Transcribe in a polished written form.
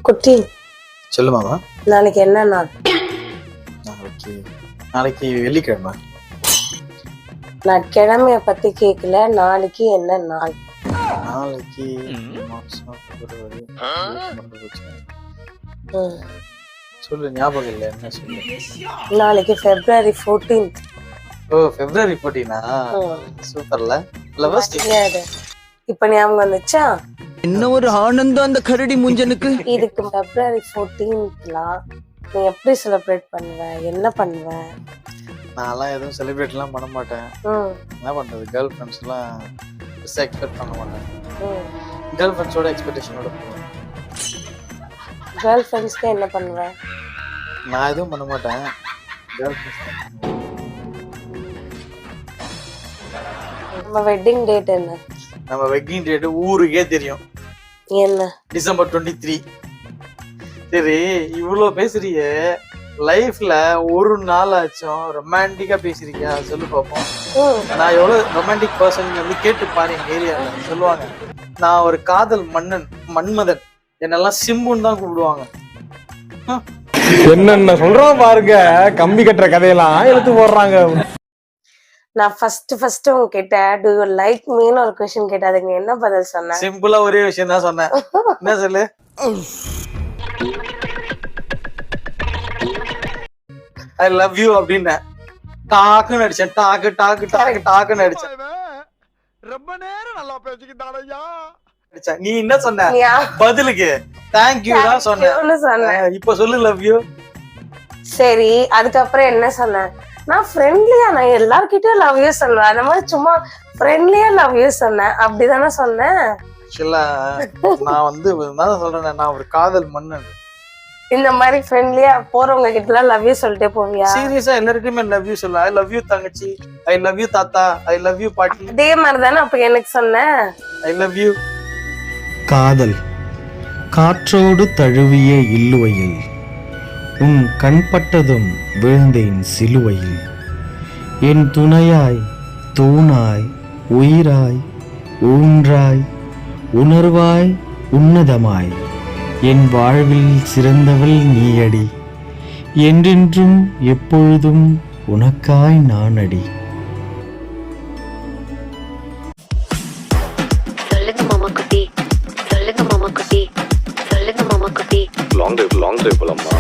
குட்டி சொல்லு மாமா. நாளைக்கு என்ன நாள்? நாளைக்கு வெள்ளிக்கிழமை. நான் கிழமைய பத்தி கேட்கல, நாளைக்கு என்ன நாள்? நாளைக்கு சொல்லு, ஞாபகம் இல்லை, என்ன சொல்லு. நாளைக்கு February 14th. ஓ, February 14. சூப்பர்ல. இப்ப ஞாபகம் வந்துச்சா? என்ன ஒரு ஆனந்தம் அந்த கரடி முஞ்சனுக்கு. இதுக்கு February 14th நீ எப்படி செலிப்ரேட் பண்ணுவ, என்ன பண்ணுவ? நான்லாம் எதுவும் செலிப்ரேட் எல்லாம் பண்ண மாட்டேன். என்ன பண்றது, கேர்ள் ஃப்ரெண்ட்ஸ் எல்லாம் எக்ஸ்பெக்ட் பண்ண மாட்டேன். கேர்ள் ஃப்ரெண்ட்ஸோட எக்ஸ்பெக்டேஷனோட போவேன். கேர்ள் ஃப்ரெண்ட்ஸ்க்கு என்ன பண்ணுவ? நான் எதுவும் பண்ண மாட்டேன். Girl friends. நம்ம வெட்டிங் டேட் என்ன? நம்ம வெட்டிங் டேட் ஊருக்கே தெரியும். என்ன? December 23. சரி, இவ்வளவு பேசுறிய, லைஃப்ல ஒரு நாள் ஆச்சும் ரொமான்டிக்கா பேசுறீங்க சொல்லு பாப்போம். நான் எவ்வளவு ரொமான்டிக் பர்சன் வந்து கேட்டு பாரு. எங்க ஏரியால சொல்லுவாங்க, நான் ஒரு காதல் மன்னன், மன்மதன். என்னெல்லாம் சிம்புன்னு தான் கூப்பிடுவாங்க. என்னென்ன சொல்றோம் பாருங்க, கம்பி கட்டுற கதையெல்லாம் எழுத்து போடுறாங்க. நான் ஃபர்ஸ்ட் உங்ககிட்ட do you like meன்னு ஒரு क्वेश्चन கேட்டா அதுக்கு என்ன பதில் சொன்ன? சிம்பிளா ஒரே விஷயம் தான் சொன்னேன். என்ன சொல்லு? I love you அப்படின்ன. டாக்குன்னு அடிச்சேன். டாக்குன்னு அடிச்சேன். ரொம்ப நேரம் நல்லா பேசிக்கிட்டாளையா. நீ என்ன சொன்ன பதிலுக்கு? Thank you தான் சொன்னேன். இப்ப சொல்லு love you. சரி, அதுக்கப்புறம் என்ன சொன்ன? நான் ஃப்ரெண்ட்லியா, நான் எல்லார்கிட்டயும் லவ் யூ சொல்லுவேன். அந்த மாதிரி சும்மா ஃப்ரெண்ட்லியா லவ் யூ சொன்னேன். அப்படிதானே சொன்னேன்? நான் வந்து என்ன சொல்றேன், நான் ஒரு காதல் மன்னன். இந்த மாதிரி ஃப்ரெண்ட்லியா போறவங்க கிட்ட எல்லாம் லவ் யூ சொல்லிட்டே போவியா? சீரியஸா எல்லாருக்குமே லவ் யூ சொல்ல. ஐ லவ் யூ தங்கச்சி, ஐ லவ் யூ தாத்தா, ஐ லவ் யூ பாட்டி. அதே மாதிரி தானே அப்ப எனக்கு சொன்ன. I love you. காதல் காற்றோடு தழுவிய இல்லுவையில் உன் கண்பட்டதும் விழுந்தேன் சிலுவையில். என் துணையாய், தூணாய், உயிராய், ஊன்றாய், உணர்வாய், உன்னதமாய், என் வாழ்வில் சிறந்தவள் நீயடி. என்றென்றும் எப்பொழுதும் உனக்காய் நானடி. சொல்லுங்க மாமா குட்டி, சொல்லுங்க மாமா குட்டி, சொல்லுங்க மாமா குட்டி. லாங் டிரைவ் போலாமா?